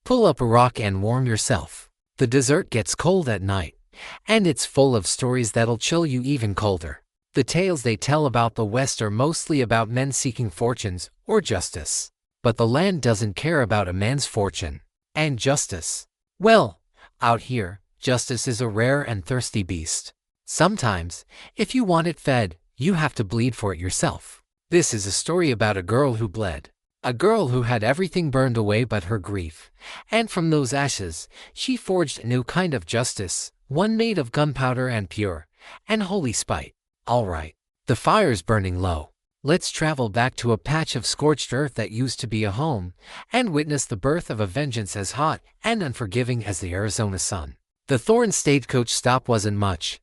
Pull up a rock and warm yourself. The desert gets cold at night, and it's full of stories that'll chill you even colder. The tales they tell about the West are mostly about men seeking fortunes or justice. But the land doesn't care about a man's fortune and justice. Well, out here, justice is a rare and thirsty beast. Sometimes, if you want it fed, you have to bleed for it yourself. This is a story about a girl who bled. A girl who had everything burned away but her grief. And from those ashes, she forged a new kind of justice, one made of gunpowder and pure and holy spite. Alright, the fire's burning low. Let's travel back to a patch of scorched earth that used to be a home, and witness the birth of a vengeance as hot and unforgiving as the Arizona sun. The Thorn stagecoach stop wasn't much,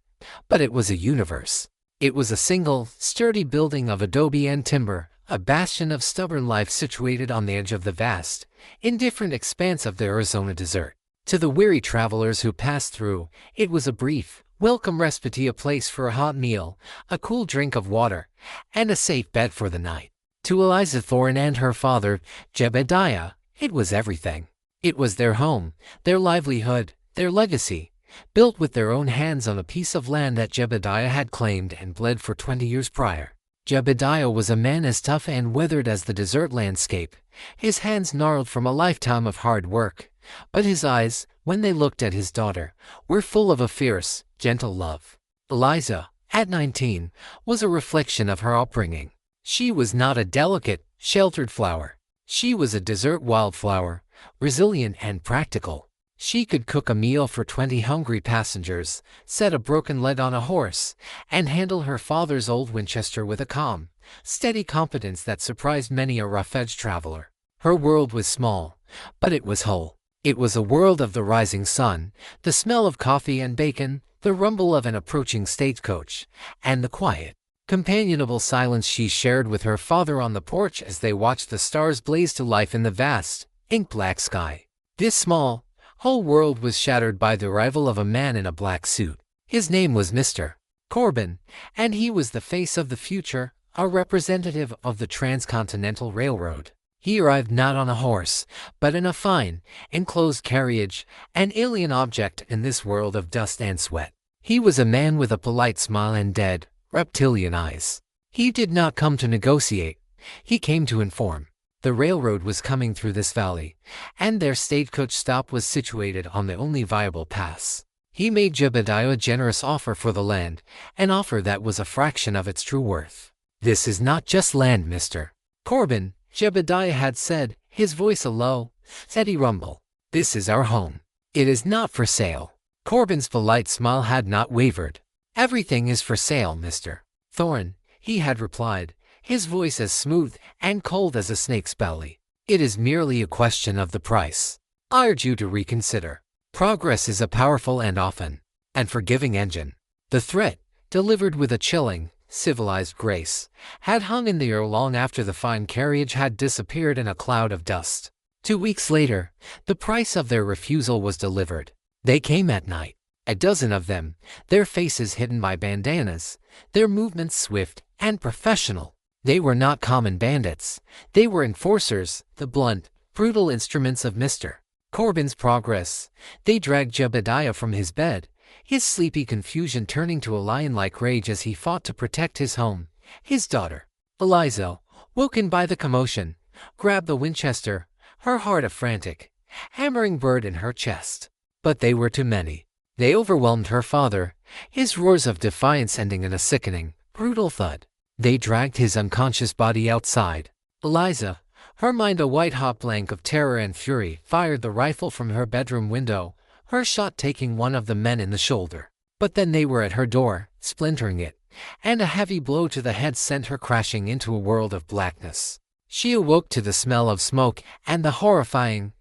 but it was a universe. It was a single, sturdy building of adobe and timber, a bastion of stubborn life situated on the edge of the vast, indifferent expanse of the Arizona desert. To the weary travelers who passed through, it was a brief, welcome respite, a place for a hot meal, a cool drink of water, and a safe bed for the night. To Eliza Thorne and her father, Jebediah, it was everything. It was their home, their livelihood, their legacy, built with their own hands on a piece of land that Jebediah had claimed and bled for 20 years prior. Jebediah was a man as tough and weathered as the desert landscape, his hands gnarled from a lifetime of hard work, but his eyes, when they looked at his daughter, were full of a fierce, gentle love. Eliza, at 19, was a reflection of her upbringing. She was not a delicate, sheltered flower. She was a desert wildflower, resilient and practical. She could cook a meal for 20 hungry passengers, set a broken leg on a horse, and handle her father's old Winchester with a calm, steady competence that surprised many a rough-edged traveler. Her world was small, but it was whole. It was a world of the rising sun, the smell of coffee and bacon, the rumble of an approaching stagecoach, and the quiet, companionable silence she shared with her father on the porch as they watched the stars blaze to life in the vast, ink-black sky. This small, whole world was shattered by the arrival of a man in a black suit. His name was Mr. Corbin, and he was the face of the future, a representative of the Transcontinental Railroad. He arrived not on a horse, but in a fine, enclosed carriage, an alien object in this world of dust and sweat. He was a man with a polite smile and dead, reptilian eyes. He did not come to negotiate, he came to inform. The railroad was coming through this valley, and their stagecoach stop was situated on the only viable pass. He made Jebediah a generous offer for the land, an offer that was a fraction of its true worth. "This is not just land, Mr. Corbin," Jebediah had said, his voice a low, steady rumble. "This is our home. It is not for sale." Corbin's polite smile had not wavered. "Everything is for sale, Mr. Thorne," he had replied, his voice as smooth and cold as a snake's belly. "It is merely a question of the price. I urge you to reconsider. Progress is a powerful and often unforgiving engine." The threat, delivered with a chilling, civilized grace, had hung in the air long after the fine carriage had disappeared in a cloud of dust. 2 weeks later, the price of their refusal was delivered. They came at night, a dozen of them, their faces hidden by bandanas, their movements swift and professional. They were not common bandits. They were enforcers, the blunt, brutal instruments of Mr. Corbin's progress. They dragged Jebediah from his bed, his sleepy confusion turning to a lion-like rage as he fought to protect his home, his daughter. Eliza, woken by the commotion, grabbed the Winchester, her heart a frantic, hammering bird in her chest. But they were too many. They overwhelmed her father, his roars of defiance ending in a sickening, brutal thud. They dragged his unconscious body outside. Eliza, her mind a white-hot blank of terror and fury, fired the rifle from her bedroom window, her shot taking one of the men in the shoulder. But then they were at her door, splintering it, and a heavy blow to the head sent her crashing into a world of blackness. She awoke to the smell of smoke and the horrifying,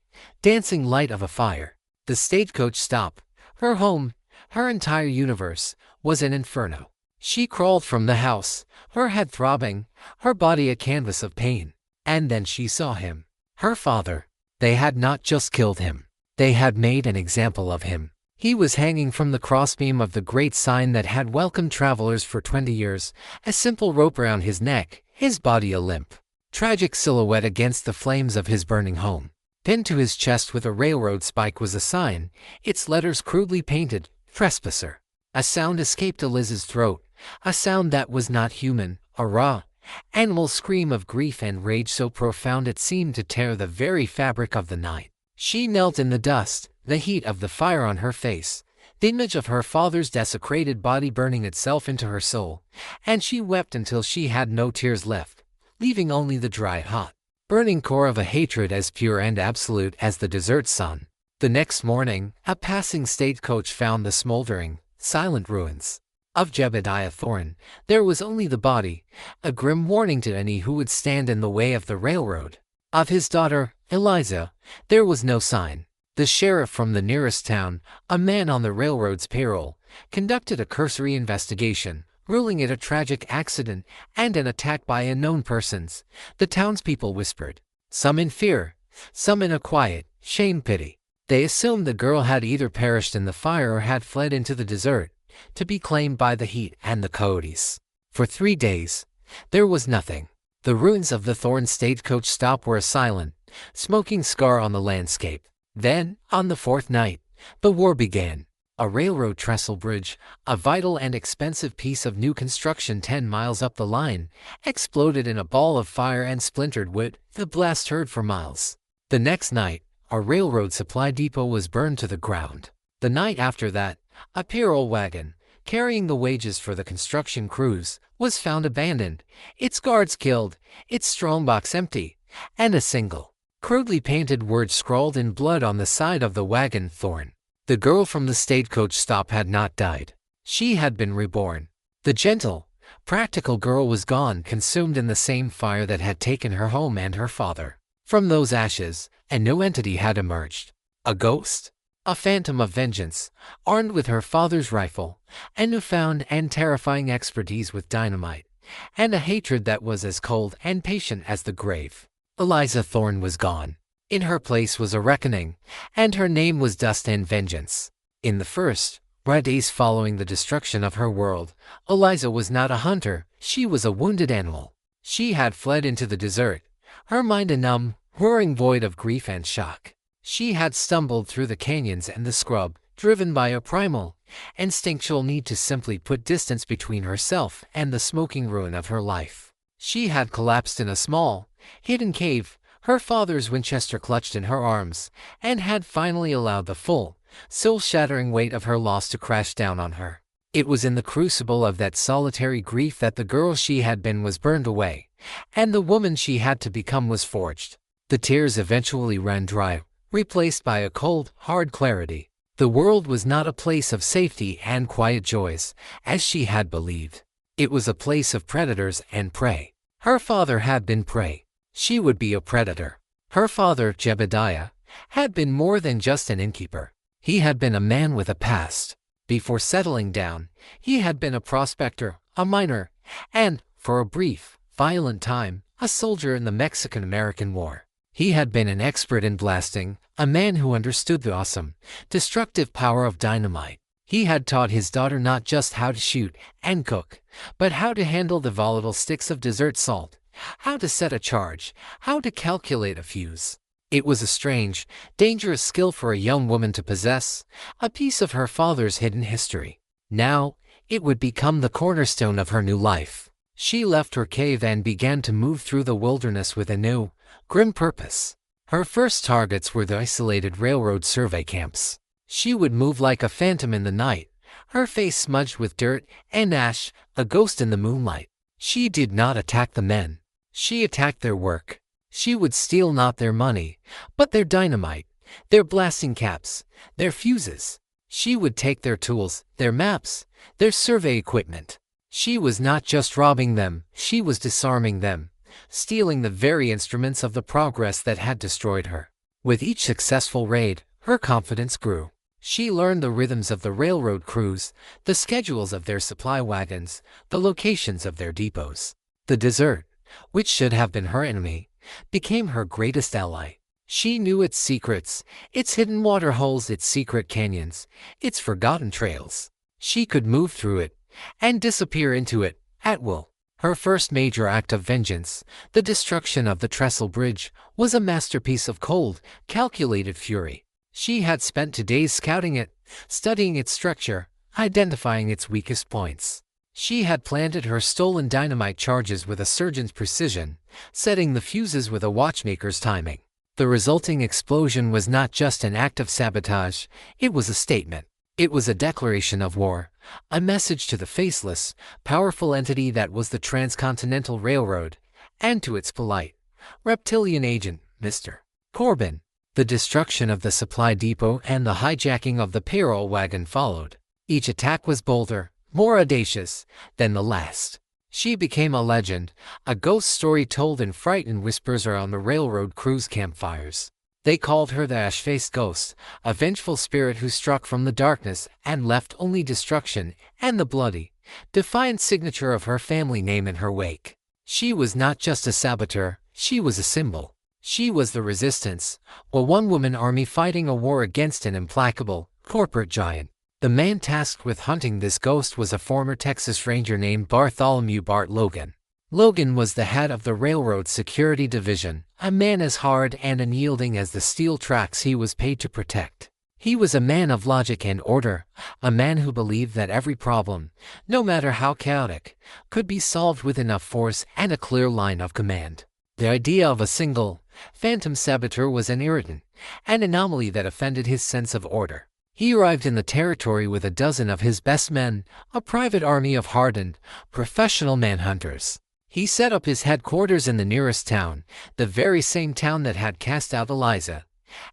dancing light of a fire. The stagecoach stop, her home, her entire universe, was an inferno. She crawled from the house, her head throbbing, her body a canvas of pain. And then she saw him. Her father. They had not just killed him. They had made an example of him. He was hanging from the crossbeam of the great sign that had welcomed travelers for 20 years, a simple rope around his neck, his body a limp, tragic silhouette against the flames of his burning home. Pinned to his chest with a railroad spike was a sign, its letters crudely painted, "Trespasser." A sound escaped Eliz's throat, a sound that was not human, a raw, animal scream of grief and rage so profound it seemed to tear the very fabric of the night. She knelt in the dust, the heat of the fire on her face, the image of her father's desecrated body burning itself into her soul, and she wept until she had no tears left, leaving only the dry, hot, burning core of a hatred as pure and absolute as the desert sun. The next morning, a passing stagecoach found the smoldering, silent ruins of Jebediah Thorne. There was only the body, a grim warning to any who would stand in the way of the railroad. Of his daughter, Eliza, there was no sign. The sheriff from the nearest town, a man on the railroad's payroll, conducted a cursory investigation, ruling it a tragic accident and an attack by unknown persons. The townspeople whispered, some in fear, some in a quiet, shame-pity. They assumed the girl had either perished in the fire or had fled into the desert, to be claimed by the heat and the coyotes. For 3 days, there was nothing. The ruins of the Thorne stagecoach stop were a silent, smoking scar on the landscape. Then, on the 4th night, the war began. A railroad trestle bridge, a vital and expensive piece of new construction 10 miles up the line, exploded in a ball of fire and splintered wood, the blast heard for miles. The next night, a railroad supply depot was burned to the ground. The night after that, a payroll wagon, carrying the wages for the construction crews, was found abandoned, its guards killed, its strongbox empty, and a single, crudely painted word scrawled in blood on the side of the wagon, Thorne. The girl from the stagecoach stop had not died. She had been reborn. The gentle, practical girl was gone, consumed in the same fire that had taken her home and her father. From those ashes, a new entity had emerged. A ghost? A phantom of vengeance, armed with her father's rifle, a newfound and terrifying expertise with dynamite, and a hatred that was as cold and patient as the grave. Eliza Thorne was gone. In her place was a reckoning, and her name was Dust and Vengeance. In the first, raw days following the destruction of her world, Eliza was not a hunter, she was a wounded animal. She had fled into the desert, her mind a numb, roaring void of grief and shock. She had stumbled through the canyons and the scrub, driven by a primal, instinctual need to simply put distance between herself and the smoking ruin of her life. She had collapsed in a small, hidden cave, her father's Winchester clutched in her arms, and had finally allowed the full, soul-shattering weight of her loss to crash down on her. It was in the crucible of that solitary grief that the girl she had been was burned away, and the woman she had to become was forged. The tears eventually ran dry, replaced by a cold, hard clarity. The world was not a place of safety and quiet joys, as she had believed. It was a place of predators and prey. Her father had been prey. She would be a predator. Her father, Jebediah, had been more than just an innkeeper. He had been a man with a past. Before settling down, he had been a prospector, a miner, and, for a brief, violent time, a soldier in the Mexican-American War. He had been an expert in blasting, a man who understood the awesome, destructive power of dynamite. He had taught his daughter not just how to shoot and cook, but how to handle the volatile sticks of desert salt, how to set a charge, how to calculate a fuse. It was a strange, dangerous skill for a young woman to possess, a piece of her father's hidden history. Now, it would become the cornerstone of her new life. She left her cave and began to move through the wilderness with a new, grim purpose. Her first targets were the isolated railroad survey camps. She would move like a phantom in the night, her face smudged with dirt and ash, a ghost in the moonlight. She did not attack the men. She attacked their work. She would steal not their money, but their dynamite, their blasting caps, their fuses. She would take their tools, their maps, their survey equipment. She was not just robbing them, she was disarming them, stealing the very instruments of the progress that had destroyed her. With each successful raid, her confidence grew. She learned the rhythms of the railroad crews, the schedules of their supply wagons, the locations of their depots. The desert, which should have been her enemy, became her greatest ally. She knew its secrets, its hidden water holes, its secret canyons, its forgotten trails. She could move through it and disappear into it at will. Her first major act of vengeance, the destruction of the Trestle Bridge, was a masterpiece of cold, calculated fury. She had spent 2 days scouting it, studying its structure, identifying its weakest points. She had planted her stolen dynamite charges with a surgeon's precision, setting the fuses with a watchmaker's timing. The resulting explosion was not just an act of sabotage, it was a statement. It was a declaration of war, a message to the faceless, powerful entity that was the Transcontinental Railroad, and to its polite, reptilian agent, Mr. Corbin. The destruction of the supply depot and the hijacking of the payroll wagon followed. Each attack was bolder, more audacious than the last. She became a legend, a ghost story told in frightened whispers around the railroad crew's campfires. They called her the ash-faced ghost, a vengeful spirit who struck from the darkness and left only destruction and the bloody, defiant signature of her family name in her wake. She was not just a saboteur, she was a symbol. She was the resistance, a one-woman army fighting a war against an implacable, corporate giant. The man tasked with hunting this ghost was a former Texas Ranger named Bartholomew Bart Logan. Logan was the head of the railroad security division, a man as hard and unyielding as the steel tracks he was paid to protect. He was a man of logic and order, a man who believed that every problem, no matter how chaotic, could be solved with enough force and a clear line of command. The idea of a single, phantom saboteur was an irritant, an anomaly that offended his sense of order. He arrived in the territory with a dozen of his best men, a private army of hardened, professional manhunters. He set up his headquarters in the nearest town, the very same town that had cast out Eliza,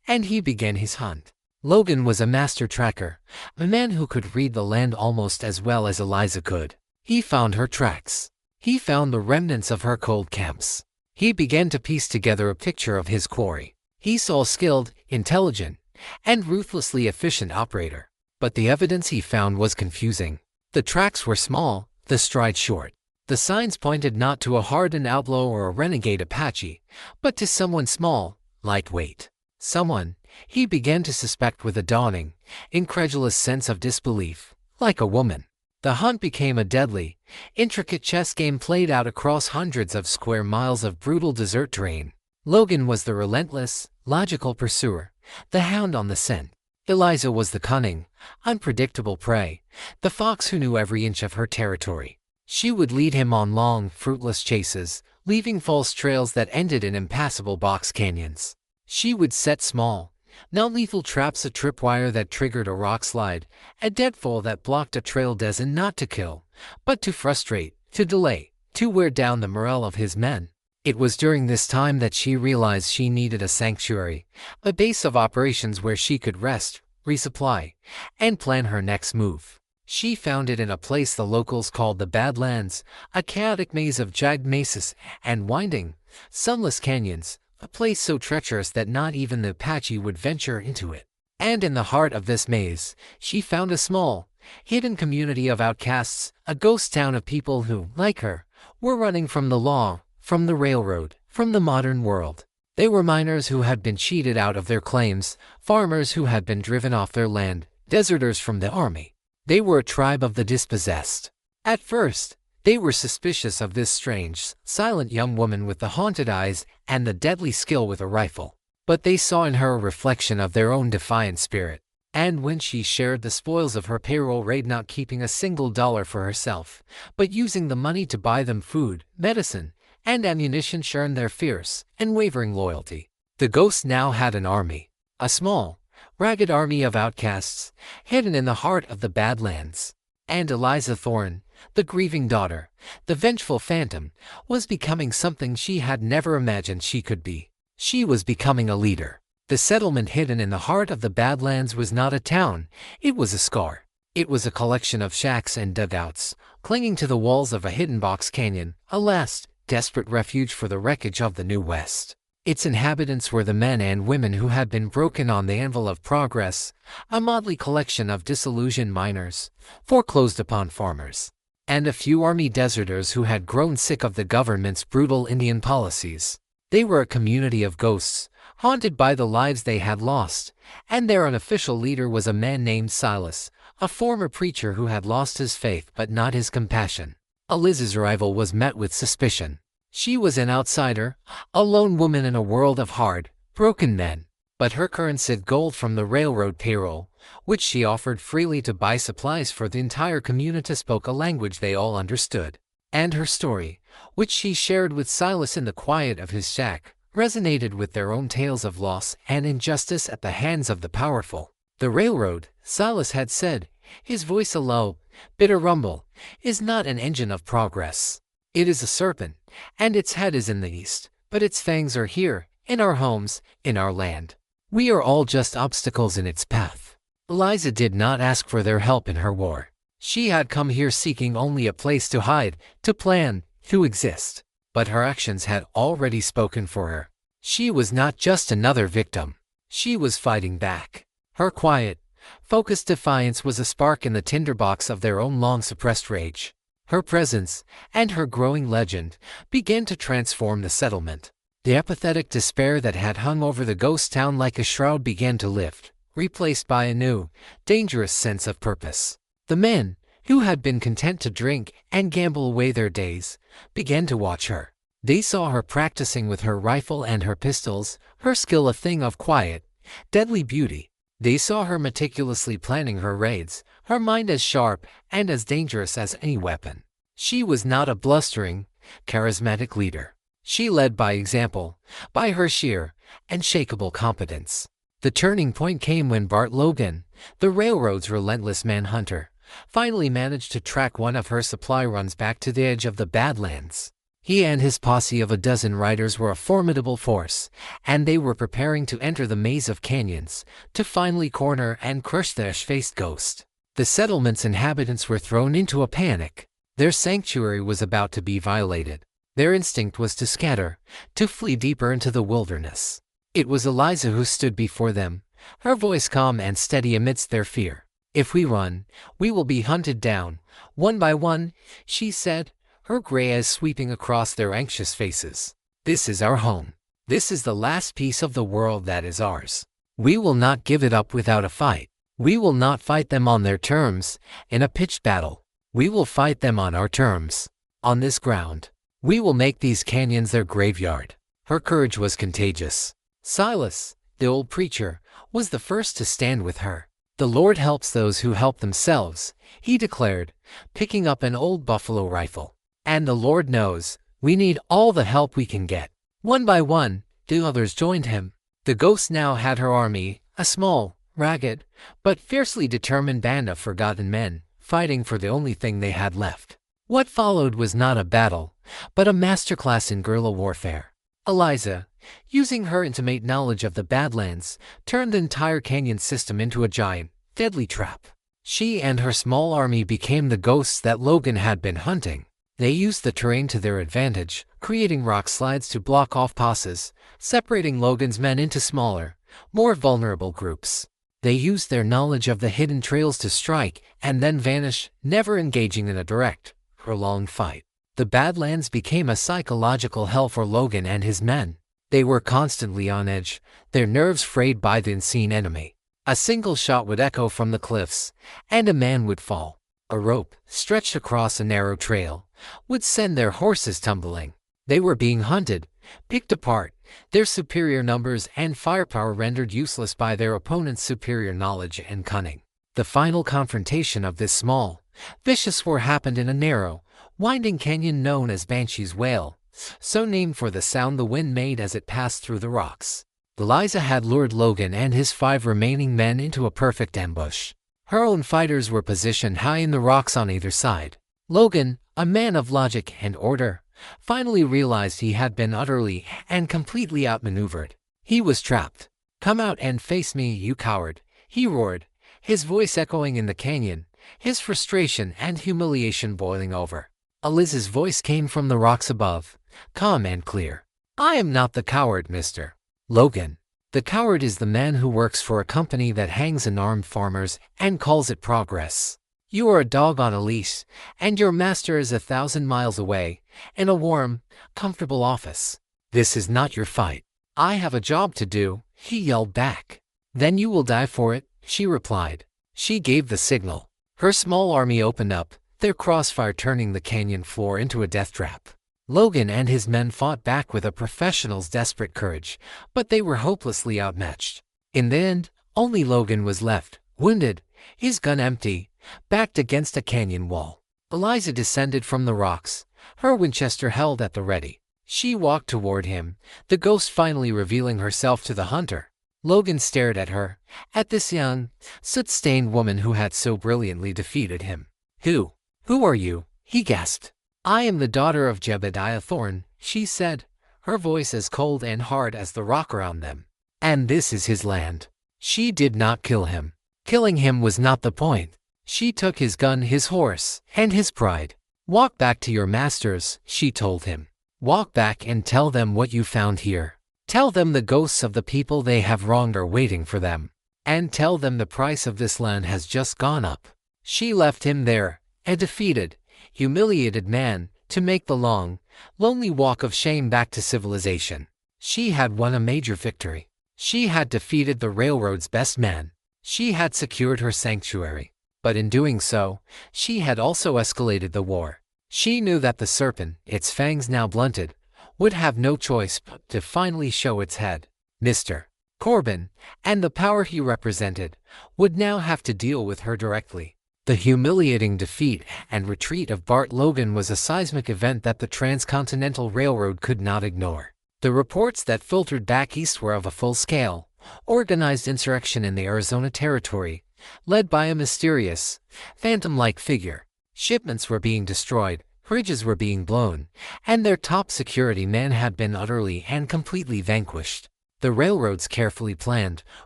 and he began his hunt. Logan was a master tracker, a man who could read the land almost as well as Eliza could. He found her tracks. He found the remnants of her cold camps. He began to piece together a picture of his quarry. He saw a skilled, intelligent, and ruthlessly efficient operator. But the evidence he found was confusing. The tracks were small, the stride short. The signs pointed not to a hardened outlaw or a renegade Apache, but to someone small, lightweight. Someone, he began to suspect with a dawning, incredulous sense of disbelief, like a woman. The hunt became a deadly, intricate chess game played out across hundreds of square miles of brutal desert terrain. Logan was the relentless, logical pursuer, the hound on the scent. Eliza was the cunning, unpredictable prey, the fox who knew every inch of her territory. She would lead him on long, fruitless chases, leaving false trails that ended in impassable box canyons. She would set small, non-lethal traps, a tripwire that triggered a rock slide, a deadfall that blocked a trail destined not to kill, but to frustrate, to delay, to wear down the morale of his men. It was during this time that she realized she needed a sanctuary, a base of operations where she could rest, resupply, and plan her next move. She found it in a place the locals called the Badlands, a chaotic maze of jagged mesas and winding, sunless canyons, a place so treacherous that not even the Apache would venture into it. And in the heart of this maze, she found a small, hidden community of outcasts, a ghost town of people who, like her, were running from the law, from the railroad, from the modern world. They were miners who had been cheated out of their claims, farmers who had been driven off their land, deserters from the army. They were a tribe of the dispossessed. At first, they were suspicious of this strange, silent young woman with the haunted eyes and the deadly skill with a rifle. But they saw in her a reflection of their own defiant spirit. And when she shared the spoils of her payroll raid, not keeping a single dollar for herself, but using the money to buy them food, medicine, and ammunition, earned their fierce, unwavering loyalty. The ghost now had an army, a small, ragged army of outcasts, hidden in the heart of the Badlands. And Eliza Thorne, the grieving daughter, the vengeful phantom, was becoming something she had never imagined she could be. She was becoming a leader. The settlement hidden in the heart of the Badlands was not a town, it was a scar. It was a collection of shacks and dugouts, clinging to the walls of a hidden box canyon, a last, desperate refuge for the wreckage of the New West. Its inhabitants were the men and women who had been broken on the anvil of progress, a motley collection of disillusioned miners, foreclosed upon farmers, and a few army deserters who had grown sick of the government's brutal Indian policies. They were a community of ghosts, haunted by the lives they had lost, and their unofficial leader was a man named Silas, a former preacher who had lost his faith but not his compassion. Aliz's arrival was met with suspicion. She was an outsider, a lone woman in a world of hard, broken men. But her currency gold from the railroad payroll, which she offered freely to buy supplies for the entire community, spoke a language they all understood. And her story, which she shared with Silas in the quiet of his shack, resonated with their own tales of loss and injustice at the hands of the powerful. The railroad, Silas had said, his voice a low, bitter rumble, is not an engine of progress. It is a serpent, and its head is in the east, but its fangs are here, in our homes, in our land. We are all just obstacles in its path. Eliza did not ask for their help in her war. She had come here seeking only a place to hide, to plan, to exist. But her actions had already spoken for her. She was not just another victim. She was fighting back. Her quiet, focused defiance was a spark in the tinderbox of their own long-suppressed rage. Her presence, and her growing legend, began to transform the settlement. The apathetic despair that had hung over the ghost town like a shroud began to lift, replaced by a new, dangerous sense of purpose. The men, who had been content to drink and gamble away their days, began to watch her. They saw her practicing with her rifle and her pistols, her skill a thing of quiet, deadly beauty. They saw her meticulously planning her raids, her mind as sharp and as dangerous as any weapon. She was not a blustering, charismatic leader. She led by example, by her sheer, unshakable competence. The turning point came when Bart Logan, the railroad's relentless manhunter, finally managed to track one of her supply runs back to the edge of the Badlands. He and his posse of a dozen riders were a formidable force, and they were preparing to enter the maze of canyons, to finally corner and crush the ash-faced ghost. The settlement's inhabitants were thrown into a panic. Their sanctuary was about to be violated. Their instinct was to scatter, to flee deeper into the wilderness. It was Eliza who stood before them, her voice calm and steady amidst their fear. "If we run, we will be hunted down, one by one," she said, her gray eyes sweeping across their anxious faces. "This is our home. This is the last piece of the world that is ours. We will not give it up without a fight. We will not fight them on their terms, in a pitched battle. We will fight them on our terms. On this ground. We will make these canyons their graveyard." Her courage was contagious. Silas, the old preacher, was the first to stand with her. "The Lord helps those who help themselves," he declared, picking up an old buffalo rifle. "And the Lord knows, we need all the help we can get." One by one, the others joined him. The ghost now had her army, a small, ragged, but fiercely determined band of forgotten men, fighting for the only thing they had left. What followed was not a battle, but a masterclass in guerrilla warfare. Eliza, using her intimate knowledge of the Badlands, turned the entire canyon system into a giant, deadly trap. She and her small army became the ghosts that Logan had been hunting. They used the terrain to their advantage, creating rock slides to block off passes, separating Logan's men into smaller, more vulnerable groups. They used their knowledge of the hidden trails to strike and then vanish, never engaging in a direct, prolonged fight. The Badlands became a psychological hell for Logan and his men. They were constantly on edge, their nerves frayed by the unseen enemy. A single shot would echo from the cliffs, and a man would fall. A rope, stretched across a narrow trail, would send their horses tumbling. They were being hunted, picked apart, their superior numbers and firepower rendered useless by their opponent's superior knowledge and cunning. The final confrontation of this small, vicious war happened in a narrow, winding canyon known as Banshee's Wail, so named for the sound the wind made as it passed through the rocks. Eliza had lured Logan and his 5 remaining men into a perfect ambush. Her own fighters were positioned high in the rocks on either side. Logan, a man of logic and order, finally realized he had been utterly and completely outmaneuvered. He was trapped. "Come out and face me, you coward," he roared, his voice echoing in the canyon, his frustration and humiliation boiling over. Eliza's voice came from the rocks above, calm and clear. "I am not the coward, Mr. Logan. The coward is the man who works for a company that hangs unarmed farmers and calls it progress. You are a dog on a leash, and your master is 1,000 miles away, in a warm, comfortable office. This is not your fight. I have a job to do," he yelled back. "Then you will die for it," she replied. She gave the signal. Her small army opened up, their crossfire turning the canyon floor into a death trap. Logan and his men fought back with a professional's desperate courage, but they were hopelessly outmatched. In the end, only Logan was left, wounded, his gun empty, backed against a canyon wall. Eliza descended from the rocks, her Winchester held at the ready. She walked toward him, the ghost finally revealing herself to the hunter. Logan stared at her, at this young, soot-stained woman who had so brilliantly defeated him. Who are you?" he gasped. "I am the daughter of Jebediah Thorne," she said, her voice as cold and hard as the rock around them. "And this is his land." She did not kill him. Killing him was not the point. She took his gun, his horse, and his pride. "Walk back to your masters," she told him. "Walk back and tell them what you found here. Tell them the ghosts of the people they have wronged are waiting for them. And tell them the price of this land has just gone up." She left him there, a defeated, humiliated man, to make the long, lonely walk of shame back to civilization. She had won a major victory. She had defeated the railroad's best man. She had secured her sanctuary. But in doing so, she had also escalated the war. She knew that the serpent, its fangs now blunted, would have no choice but to finally show its head. Mr. Corbin, and the power he represented, would now have to deal with her directly. The humiliating defeat and retreat of Bart Logan was a seismic event that the Transcontinental Railroad could not ignore. The reports that filtered back east were of a full-scale, organized insurrection in the Arizona Territory, led by a mysterious, phantom-like figure. Shipments were being destroyed, bridges were being blown, and their top security man had been utterly and completely vanquished. The railroad's carefully planned,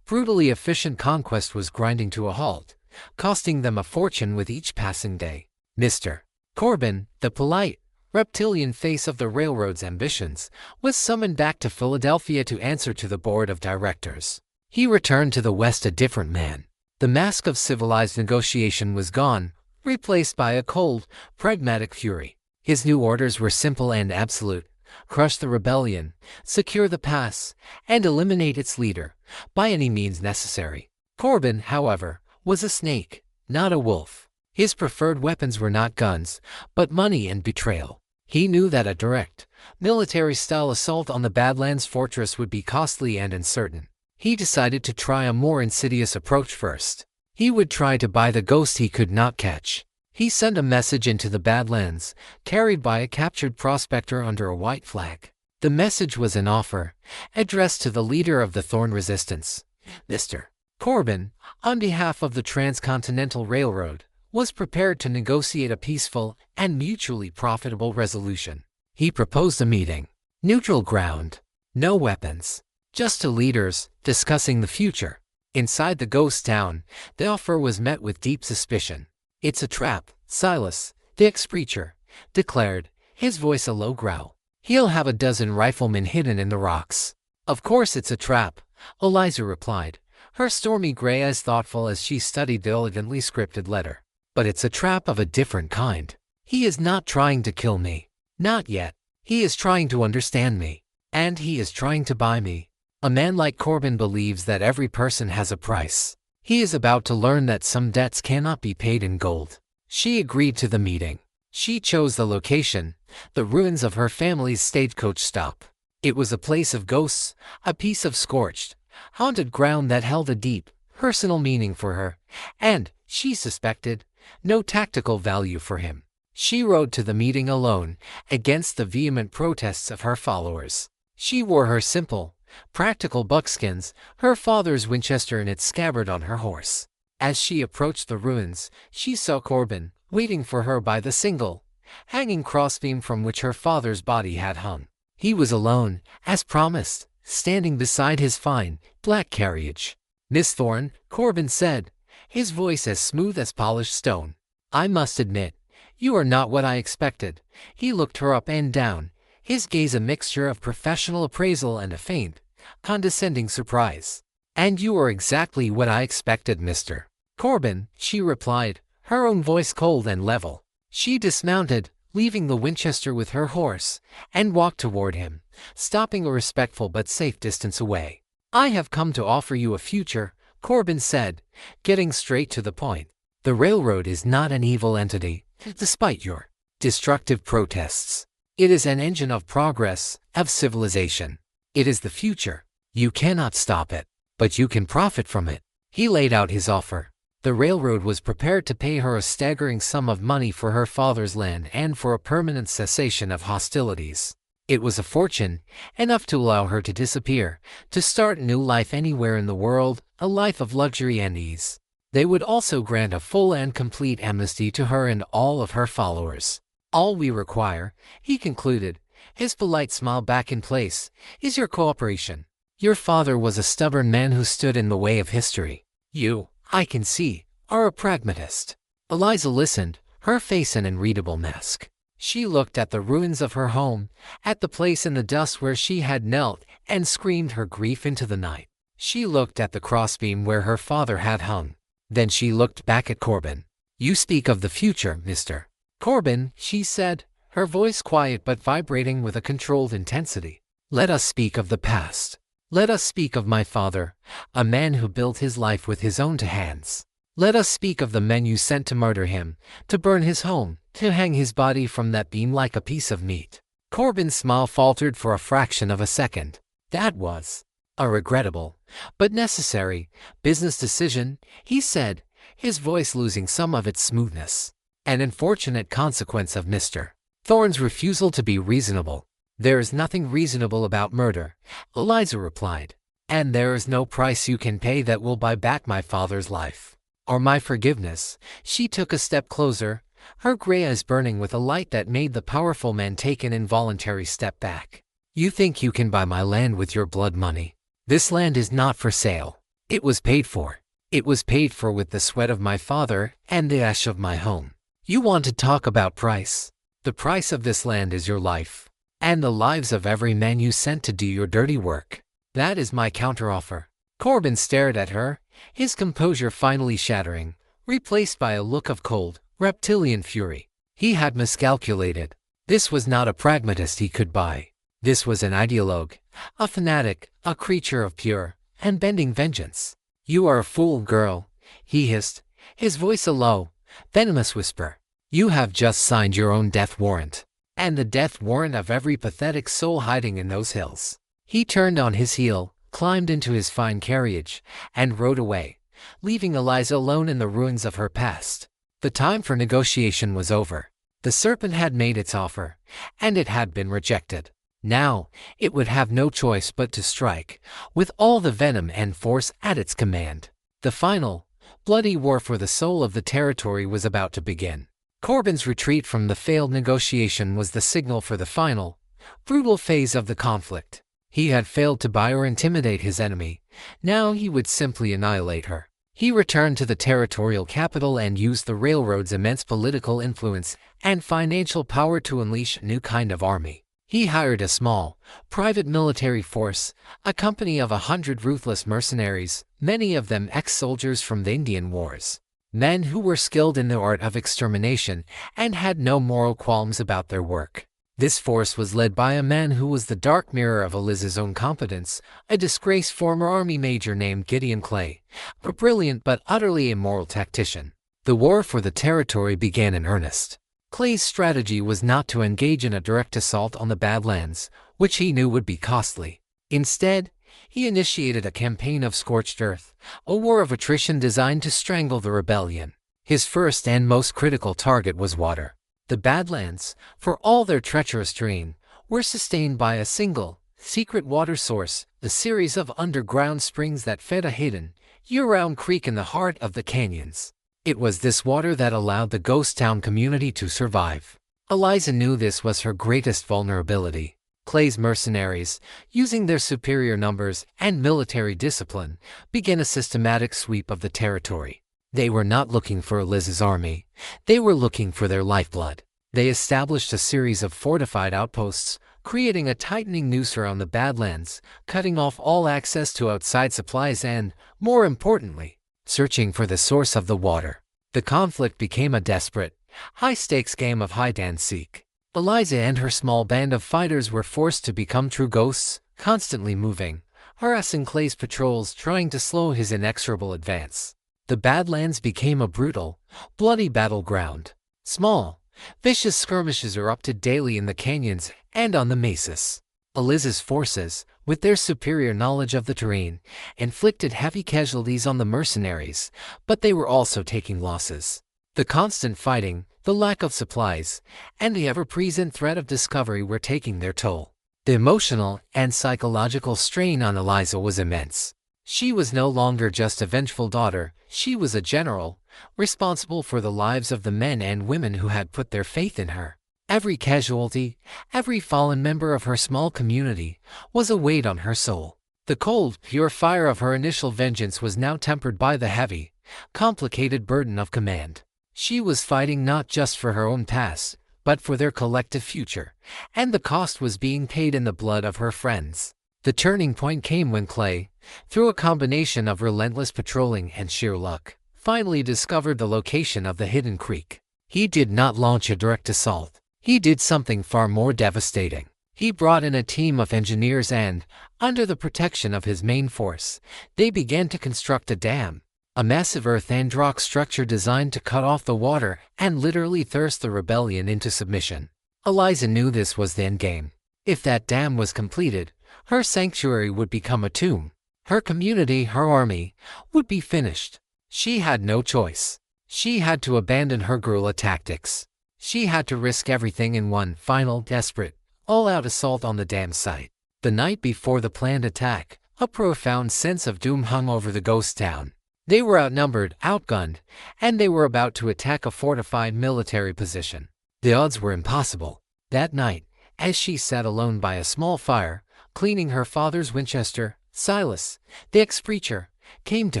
brutally efficient conquest was grinding to a halt, costing them a fortune with each passing day. Mr. Corbin, the polite, reptilian face of the railroad's ambitions, was summoned back to Philadelphia to answer to the board of directors. He returned to the West a different man. The mask of civilized negotiation was gone, replaced by a cold, pragmatic fury. His new orders were simple and absolute: crush the rebellion, secure the pass, and eliminate its leader, by any means necessary. Corbin, however, was a snake, not a wolf. His preferred weapons were not guns, but money and betrayal. He knew that a direct, military-style assault on the Badlands fortress would be costly and uncertain. He decided to try a more insidious approach first. He would try to buy the ghost he could not catch. He sent a message into the Badlands, carried by a captured prospector under a white flag. The message was an offer, addressed to the leader of the Thorne resistance. Mr. Corbin, on behalf of the Transcontinental Railroad, was prepared to negotiate a peaceful and mutually profitable resolution. He proposed a meeting. Neutral ground. No weapons. Just two leaders, discussing the future. Inside the ghost town, the offer was met with deep suspicion. "It's a trap," Silas, the ex-preacher, declared, his voice a low growl. "He'll have a dozen riflemen hidden in the rocks." "Of course it's a trap," Eliza replied, her stormy gray eyes thoughtful as she studied the elegantly scripted letter. "But it's a trap of a different kind. He is not trying to kill me. Not yet. He is trying to understand me. And he is trying to buy me." A man like Corbin believes that every person has a price. He is about to learn that some debts cannot be paid in gold. She agreed to the meeting. She chose the location, the ruins of her family's stagecoach stop. It was a place of ghosts, a piece of scorched, haunted ground that held a deep, personal meaning for her, and, she suspected, no tactical value for him. She rode to the meeting alone, against the vehement protests of her followers. She wore her simple, practical buckskins, her father's Winchester in its scabbard on her horse. As she approached the ruins, she saw Corbin, waiting for her by the single, hanging crossbeam from which her father's body had hung. He was alone, as promised, standing beside his fine, black carriage. "Miss Thorne," Corbin said, his voice as smooth as polished stone. "I must admit, you are not what I expected." He looked her up and down, his gaze a mixture of professional appraisal and a faint, condescending surprise. "And you are exactly what I expected, Mr. Corbin," she replied, her own voice cold and level. She dismounted, leaving the Winchester with her horse, and walked toward him, stopping a respectful but safe distance away. "I have come to offer you a future," Corbin said, getting straight to the point. The railroad is not an evil entity, despite your destructive protests. It is an engine of progress, of civilization. It is the future. You cannot stop it, but you can profit from it. He laid out his offer. The railroad was prepared to pay her a staggering sum of money for her father's land and for a permanent cessation of hostilities. It was a fortune, enough to allow her to disappear, to start a new life anywhere in the world, a life of luxury and ease. They would also grant a full and complete amnesty to her and all of her followers. All we require, he concluded, his polite smile back in place, is your cooperation. Your father was a stubborn man who stood in the way of history. You, I can see, are a pragmatist. Eliza listened, her face an unreadable mask. She looked at the ruins of her home, at the place in the dust where she had knelt, and screamed her grief into the night. She looked at the crossbeam where her father had hung. Then she looked back at Corbin. You speak of the future, Mr. Corbin, she said, her voice quiet but vibrating with a controlled intensity. Let us speak of the past. Let us speak of my father, a man who built his life with his own hands. Let us speak of the men you sent to murder him, to burn his home, to hang his body from that beam like a piece of meat. Corbin's smile faltered for a fraction of a second. That was a regrettable, but necessary, business decision, he said, his voice losing some of its smoothness. An unfortunate consequence of Mr. Thorne's refusal to be reasonable. There is nothing reasonable about murder, Eliza replied. And there is no price you can pay that will buy back my father's life. Or my forgiveness. She took a step closer, her gray eyes burning with a light that made the powerful man take an involuntary step back. You think you can buy my land with your blood money? This land is not for sale. It was paid for. It was paid for with the sweat of my father and the ash of my home. You want to talk about price? The price of this land is your life, and the lives of every man you sent to do your dirty work. That is my counteroffer. Corbin stared at her, his composure finally shattering, replaced by a look of cold, reptilian fury. He had miscalculated. This was not a pragmatist he could buy. This was an ideologue, a fanatic, a creature of pure and bending vengeance. You are a fool, girl, he hissed, his voice a low, venomous whisper. You have just signed your own death warrant, and the death warrant of every pathetic soul hiding in those hills. He turned on his heel, climbed into his fine carriage, and rode away, leaving Eliza alone in the ruins of her past. The time for negotiation was over. The serpent had made its offer, and it had been rejected. Now, it would have no choice but to strike, with all the venom and force at its command. The final, bloody war for the soul of the territory was about to begin. Corbin's retreat from the failed negotiation was the signal for the final, brutal phase of the conflict. He had failed to buy or intimidate his enemy. Now he would simply annihilate her. He returned to the territorial capital and used the railroad's immense political influence and financial power to unleash a new kind of army. He hired a small, private military force, a company of 100 ruthless mercenaries, many of them ex-soldiers from the Indian Wars. Men who were skilled in the art of extermination and had no moral qualms about their work. This force was led by a man who was the dark mirror of Eliza's own competence, a disgraced former army major named Gideon Clay, a brilliant but utterly immoral tactician. The war for the territory began in earnest. Clay's strategy was not to engage in a direct assault on the Badlands, which he knew would be costly. Instead, he initiated a campaign of scorched earth, a war of attrition designed to strangle the rebellion. His first and most critical target was water. The Badlands, for all their treacherous terrain, were sustained by a single, secret water source, a series of underground springs that fed a hidden, year-round creek in the heart of the canyons. It was this water that allowed the ghost town community to survive. Eliza knew this was her greatest vulnerability. Clay's mercenaries, using their superior numbers and military discipline, began a systematic sweep of the territory. They were not looking for Eliz's army. They were looking for their lifeblood. They established a series of fortified outposts, creating a tightening noose around the Badlands, cutting off all access to outside supplies and, more importantly, searching for the source of the water. The conflict became a desperate, high-stakes game of hide-and-seek. Eliza and her small band of fighters were forced to become true ghosts, constantly moving, harassing Clay's patrols trying to slow his inexorable advance. The Badlands became a brutal, bloody battleground. Small, vicious skirmishes erupted daily in the canyons and on the mesas. Eliza's forces, with their superior knowledge of the terrain, inflicted heavy casualties on the mercenaries, but they were also taking losses. The constant fighting, the lack of supplies, and the ever-present threat of discovery were taking their toll. The emotional and psychological strain on Eliza was immense. She was no longer just a vengeful daughter, she was a general, responsible for the lives of the men and women who had put their faith in her. Every casualty, every fallen member of her small community, was a weight on her soul. The cold, pure fire of her initial vengeance was now tempered by the heavy, complicated burden of command. She was fighting not just for her own past, but for their collective future, and the cost was being paid in the blood of her friends. The turning point came when Clay, through a combination of relentless patrolling and sheer luck, finally discovered the location of the hidden creek. He did not launch a direct assault. He did something far more devastating. He brought in a team of engineers and, under the protection of his main force, they began to construct a dam. A massive earth and rock structure designed to cut off the water and literally thrust the rebellion into submission. Eliza knew this was the endgame. If that dam was completed, her sanctuary would become a tomb. Her community, her army, would be finished. She had no choice. She had to abandon her guerrilla tactics. She had to risk everything in one final, desperate, all-out assault on the dam site. The night before the planned attack, a profound sense of doom hung over the ghost town. They were outnumbered, outgunned, and they were about to attack a fortified military position. The odds were impossible. That night, as she sat alone by a small fire, cleaning her father's Winchester, Silas, the ex-preacher, came to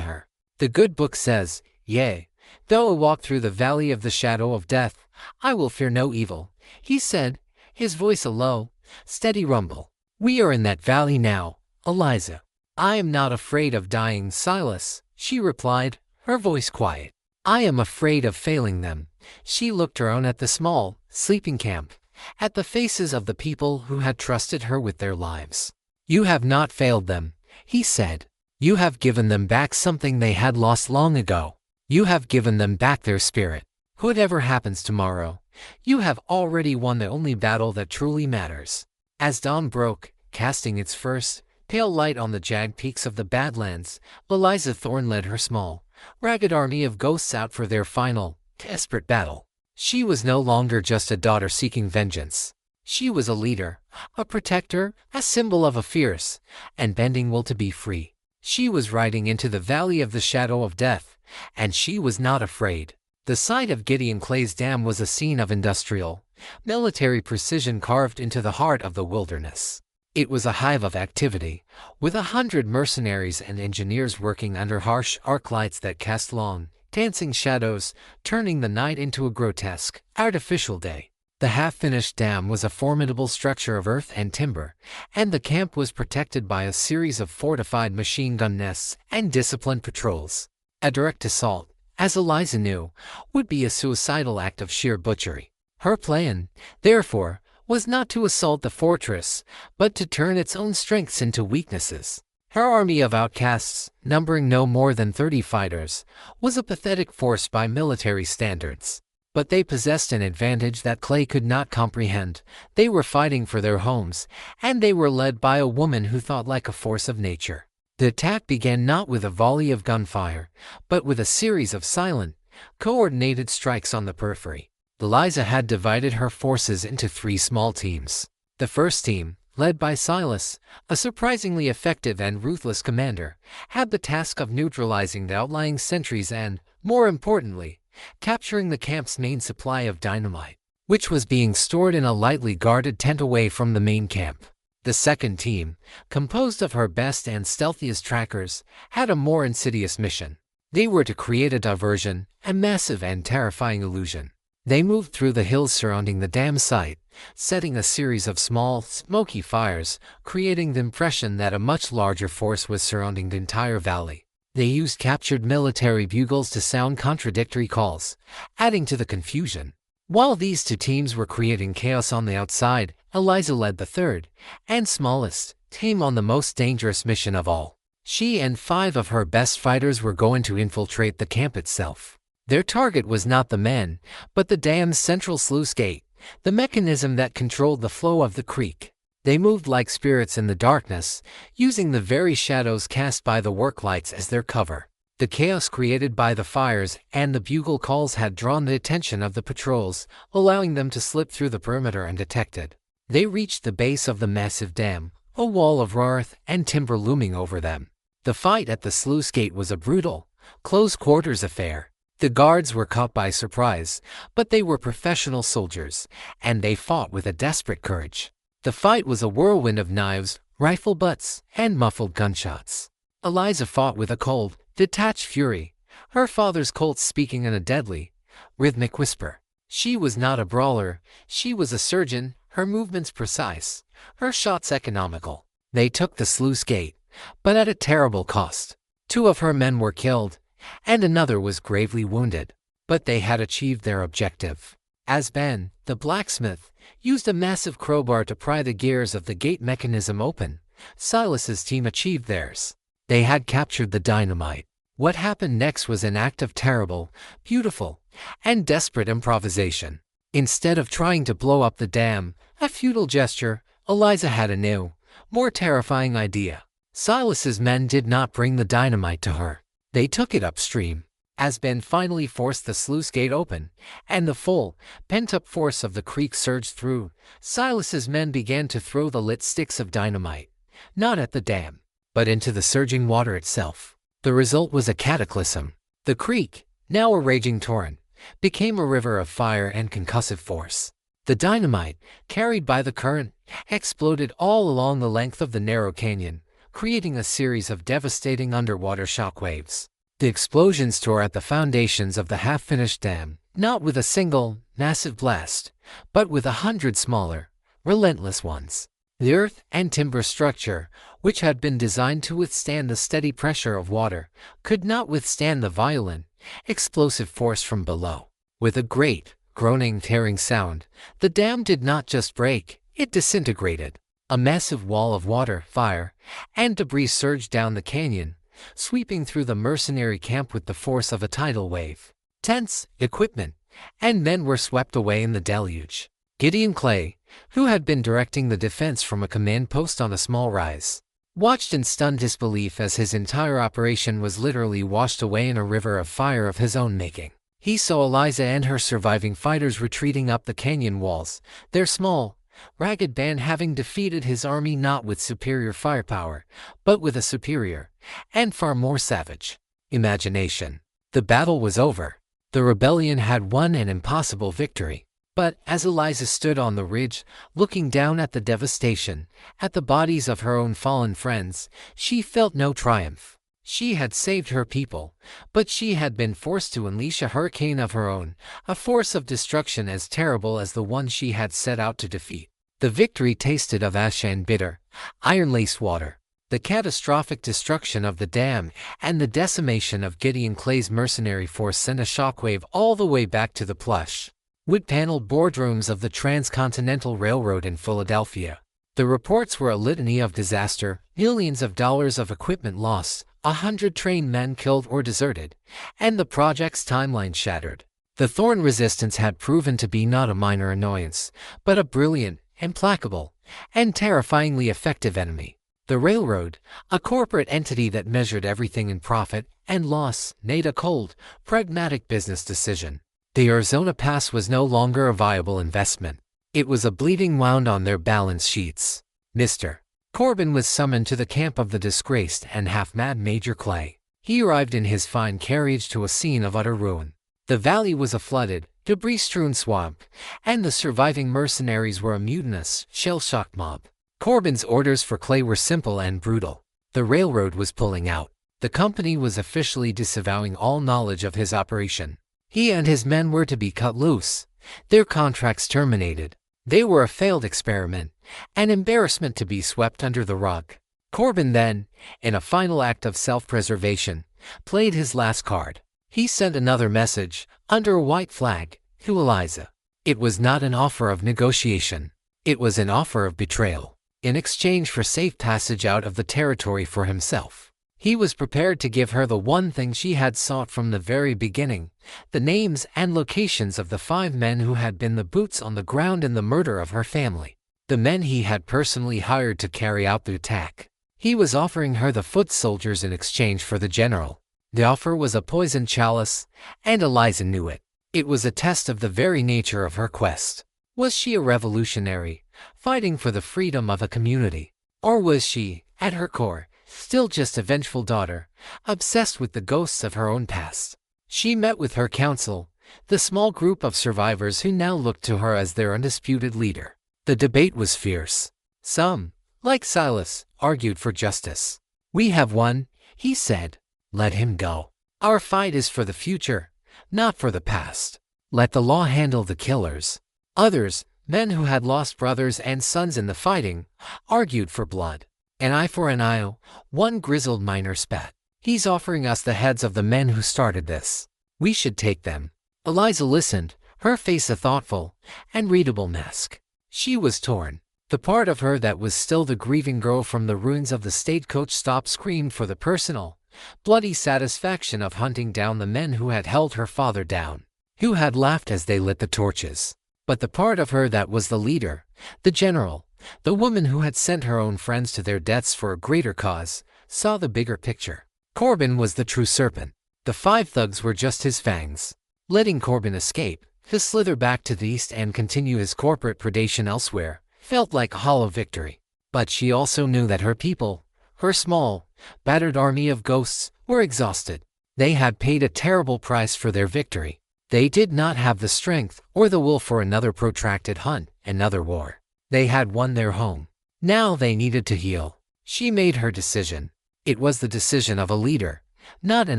her. The good book says, "Yea, though I walk through the valley of the shadow of death, I will fear no evil," he said, his voice a low, steady rumble. "We are in that valley now, Eliza." "I am not afraid of dying, Silas," she replied, her voice quiet. "I am afraid of failing them." She looked around at the small, sleeping camp, at the faces of the people who had trusted her with their lives. "You have not failed them," he said. "You have given them back something they had lost long ago. You have given them back their spirit. Whatever happens tomorrow, you have already won the only battle that truly matters." As dawn broke, casting its first, pale light on the jagged peaks of the Badlands, Eliza Thorne led her small, ragged army of ghosts out for their final, desperate battle. She was no longer just a daughter seeking vengeance. She was a leader, a protector, a symbol of a fierce and bending will to be free. She was riding into the valley of the shadow of death, and she was not afraid. The site of Gideon Clay's dam was a scene of industrial, military precision carved into the heart of the wilderness. It was a hive of activity, with 100 mercenaries and engineers working under harsh arc lights that cast long, dancing shadows, turning the night into a grotesque, artificial day. The half-finished dam was a formidable structure of earth and timber, and the camp was protected by a series of fortified machine gun nests and disciplined patrols. A direct assault, as Eliza knew, would be a suicidal act of sheer butchery. Her plan, therefore, was not to assault the fortress, but to turn its own strengths into weaknesses. Her army of outcasts, numbering no more than 30 fighters, was a pathetic force by military standards. But they possessed an advantage that Clay could not comprehend. They were fighting for their homes, and they were led by a woman who thought like a force of nature. The attack began not with a volley of gunfire, but with a series of silent, coordinated strikes on the periphery. Eliza had divided her forces into 3 small teams. The first team, led by Silas, a surprisingly effective and ruthless commander, had the task of neutralizing the outlying sentries and, more importantly, capturing the camp's main supply of dynamite, which was being stored in a lightly guarded tent away from the main camp. The second team, composed of her best and stealthiest trackers, had a more insidious mission. They were to create a diversion, a massive and terrifying illusion. They moved through the hills surrounding the dam site, setting a series of small, smoky fires, creating the impression that a much larger force was surrounding the entire valley. They used captured military bugles to sound contradictory calls, adding to the confusion. While these 2 teams were creating chaos on the outside, Eliza led the third, and smallest, team on the most dangerous mission of all. She and 5 of her best fighters were going to infiltrate the camp itself. Their target was not the men, but the dam's central sluice gate, the mechanism that controlled the flow of the creek. They moved like spirits in the darkness, using the very shadows cast by the work lights as their cover. The chaos created by the fires and the bugle calls had drawn the attention of the patrols, allowing them to slip through the perimeter undetected. They reached the base of the massive dam, a wall of earth and timber looming over them. The fight at the sluice gate was a brutal, close-quarters affair. The guards were caught by surprise, but they were professional soldiers, and they fought with a desperate courage. The fight was a whirlwind of knives, rifle butts, and muffled gunshots. Eliza fought with a cold, detached fury, her father's Colt speaking in a deadly, rhythmic whisper. She was not a brawler, she was a surgeon, her movements precise, her shots economical. They took the sluice gate, but at a terrible cost. 2 of her men were killed, and another was gravely wounded. But they had achieved their objective. As Ben, the blacksmith, used a massive crowbar to pry the gears of the gate mechanism open, Silas's team achieved theirs. They had captured the dynamite. What happened next was an act of terrible, beautiful, and desperate improvisation. Instead of trying to blow up the dam, a futile gesture, Eliza had a new, more terrifying idea. Silas's men did not bring the dynamite to her. They took it upstream. As Ben finally forced the sluice gate open, and the full, pent-up force of the creek surged through, Silas's men began to throw the lit sticks of dynamite, not at the dam, but into the surging water itself. The result was a cataclysm. The creek, now a raging torrent, became a river of fire and concussive force. The dynamite, carried by the current, exploded all along the length of the narrow canyon, creating a series of devastating underwater shockwaves. The explosions tore at the foundations of the half-finished dam, not with a single, massive blast, but with 100 smaller, relentless ones. The earth and timber structure, which had been designed to withstand the steady pressure of water, could not withstand the violent, explosive force from below. With a great, groaning, tearing sound, the dam did not just break, it disintegrated. A massive wall of water, fire, and debris surged down the canyon, sweeping through the mercenary camp with the force of a tidal wave. Tents, equipment, and men were swept away in the deluge. Gideon Clay, who had been directing the defense from a command post on a small rise, watched in stunned disbelief as his entire operation was literally washed away in a river of fire of his own making. He saw Eliza and her surviving fighters retreating up the canyon walls, their small, ragged band having defeated his army not with superior firepower, but with a superior, and far more savage, imagination. The battle was over. The rebellion had won an impossible victory. But as Eliza stood on the ridge, looking down at the devastation, at the bodies of her own fallen friends, she felt no triumph. She had saved her people, but she had been forced to unleash a hurricane of her own, a force of destruction as terrible as the one she had set out to defeat. The victory tasted of ash and bitter, iron-laced water. The catastrophic destruction of the dam and the decimation of Gideon Clay's mercenary force sent a shockwave all the way back to the plush, wood-paneled boardrooms of the Transcontinental Railroad in Philadelphia. The reports were a litany of disaster, millions of dollars of equipment lost, 100 trained men killed or deserted, and the project's timeline shattered. The Thorn resistance had proven to be not a minor annoyance, but a brilliant, implacable, and terrifyingly effective enemy. The railroad, a corporate entity that measured everything in profit and loss, made a cold, pragmatic business decision. The Arizona Pass was no longer a viable investment. It was a bleeding wound on their balance sheets. Mr. Corbin was summoned to the camp of the disgraced and half-mad Major Clay. He arrived in his fine carriage to a scene of utter ruin. The valley was a flooded, debris-strewn swamp, and the surviving mercenaries were a mutinous, shell-shocked mob. Corbin's orders for Clay were simple and brutal. The railroad was pulling out. The company was officially disavowing all knowledge of his operation. He and his men were to be cut loose, their contracts terminated. They were a failed experiment, an embarrassment to be swept under the rug. Corbin then, in a final act of self-preservation, played his last card. He sent another message, under a white flag, to Eliza. It was not an offer of negotiation. It was an offer of betrayal. In exchange for safe passage out of the territory for himself, He was prepared to give her the one thing she had sought from the very beginning, the names and locations of the 5 men who had been the boots on the ground in the murder of her family, the men he had personally hired to carry out the attack. He was offering her the foot soldiers in exchange for the general. The offer was a poisoned chalice, and Eliza knew it. It was a test of the very nature of her quest. Was she a revolutionary, fighting for the freedom of a community? Or was she, at her core, still just a vengeful daughter, obsessed with the ghosts of her own past? She met with her council, the small group of survivors who now looked to her as their undisputed leader. The debate was fierce. Some, like Silas, argued for justice. "We have won," he said. "Let him go. Our fight is for the future, not for the past. Let the law handle the killers." Others, men who had lost brothers and sons in the fighting, argued for blood. "An eye for an eye," one grizzled miner spat. "He's offering us the heads of the men who started this. We should take them." Eliza listened, her face a thoughtful and readable mask. She was torn. The part of her that was still the grieving girl from the ruins of the stagecoach stop screamed for the personal, bloody satisfaction of hunting down the men who had held her father down, who had laughed as they lit the torches. But the part of her that was the leader, the general, the woman who had sent her own friends to their deaths for a greater cause, saw the bigger picture. Corbin was the true serpent. The 5 thugs were just his fangs. Letting Corbin escape, to slither back to the east and continue his corporate predation elsewhere, felt like a hollow victory. But she also knew that her people, her small, battered army of ghosts, were exhausted. They had paid a terrible price for their victory. They did not have the strength or the will for another protracted hunt, another war. They had won their home. Now they needed to heal. She made her decision. It was the decision of a leader, not an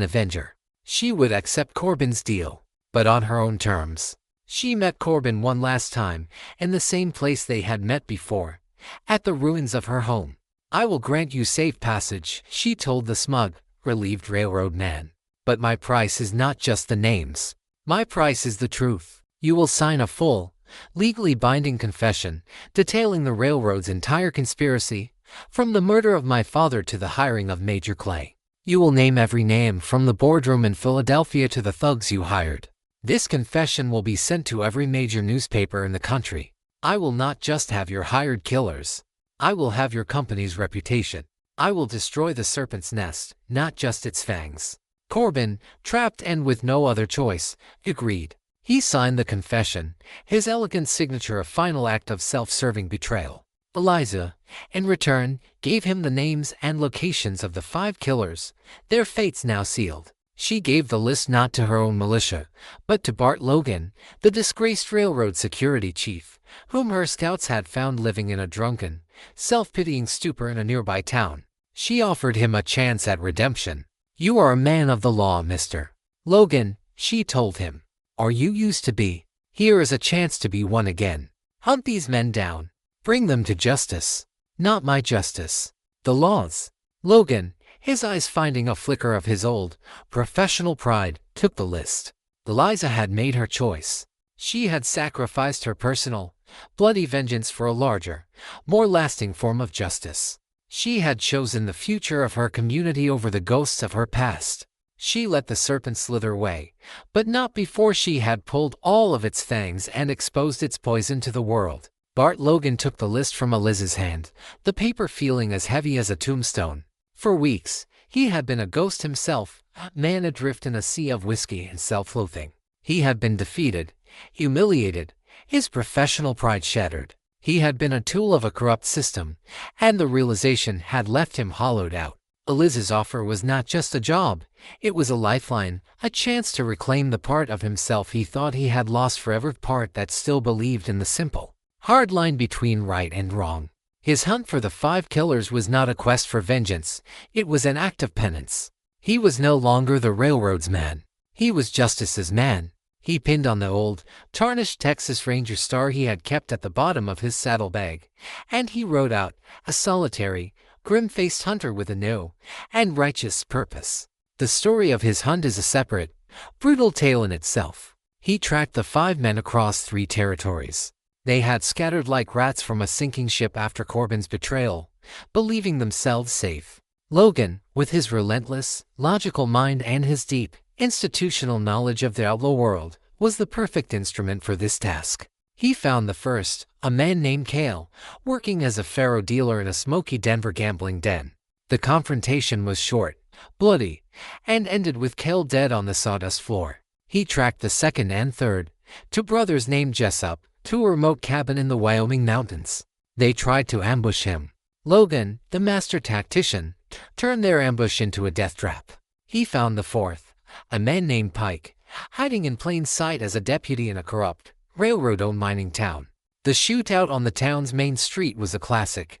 avenger. She would accept Corbin's deal, but on her own terms. She met Corbin one last time, in the same place they had met before, at the ruins of her home. "I will grant you safe passage," she told the smug, relieved railroad man. "But my price is not just the names. My price is the truth. You will sign a full, legally binding confession, detailing the railroad's entire conspiracy, from the murder of my father to the hiring of Major Clay. You will name every name, from the boardroom in Philadelphia to the thugs you hired. This confession will be sent to every major newspaper in the country. I will not just have your hired killers. I will have your company's reputation. I will destroy the serpent's nest, not just its fangs." Corbin, trapped and with no other choice, agreed. He signed the confession, his elegant signature a final act of self-serving betrayal. Eliza, in return, gave him the names and locations of the 5 killers, their fates now sealed. She gave the list not to her own militia, but to Bart Logan, the disgraced railroad security chief, whom her scouts had found living in a drunken, self-pitying stupor in a nearby town. She offered him a chance at redemption. "You are a man of the law, Mr. Logan," she told him. "Or you used to be. Here is a chance to be one again. Hunt these men down. Bring them to justice. Not my justice. The law's." Logan, his eyes finding a flicker of his old, professional pride, took the list. Eliza had made her choice. She had sacrificed her personal, bloody vengeance for a larger, more lasting form of justice. She had chosen the future of her community over the ghosts of her past. She let the serpent slither away, but not before she had pulled all of its fangs and exposed its poison to the world. Bart Logan took the list from Eliza's hand, the paper feeling as heavy as a tombstone. For weeks, he had been a ghost himself, a man adrift in a sea of whiskey and self-loathing. He had been defeated, humiliated, his professional pride shattered. He had been a tool of a corrupt system, and the realization had left him hollowed out. Eliza's offer was not just a job, it was a lifeline, a chance to reclaim the part of himself he thought he had lost forever, part that still believed in the simple, hard line between right and wrong. His hunt for the 5 killers was not a quest for vengeance, it was an act of penance. He was no longer the railroad's man. He was justice's man. He pinned on the old, tarnished Texas Ranger star he had kept at the bottom of his saddlebag, and he rode out, a solitary, grim-faced hunter with a new and righteous purpose. The story of his hunt is a separate, brutal tale in itself. He tracked the 5 men across 3 territories. They had scattered like rats from a sinking ship after Corbin's betrayal, believing themselves safe. Logan, with his relentless, logical mind and his deep, institutional knowledge of the outlaw world, was the perfect instrument for this task. He found the first, a man named Cale, working as a faro dealer in a smoky Denver gambling den. The confrontation was short, bloody, and ended with Cale dead on the sawdust floor. He tracked the second and third, two brothers named Jessup, to a remote cabin in the Wyoming mountains. They tried to ambush him. Logan, the master tactician, turned their ambush into a death trap. He found the fourth, a man named Pike, hiding in plain sight as a deputy in a corrupt, railroad-owned mining town. The shootout on the town's main street was a classic,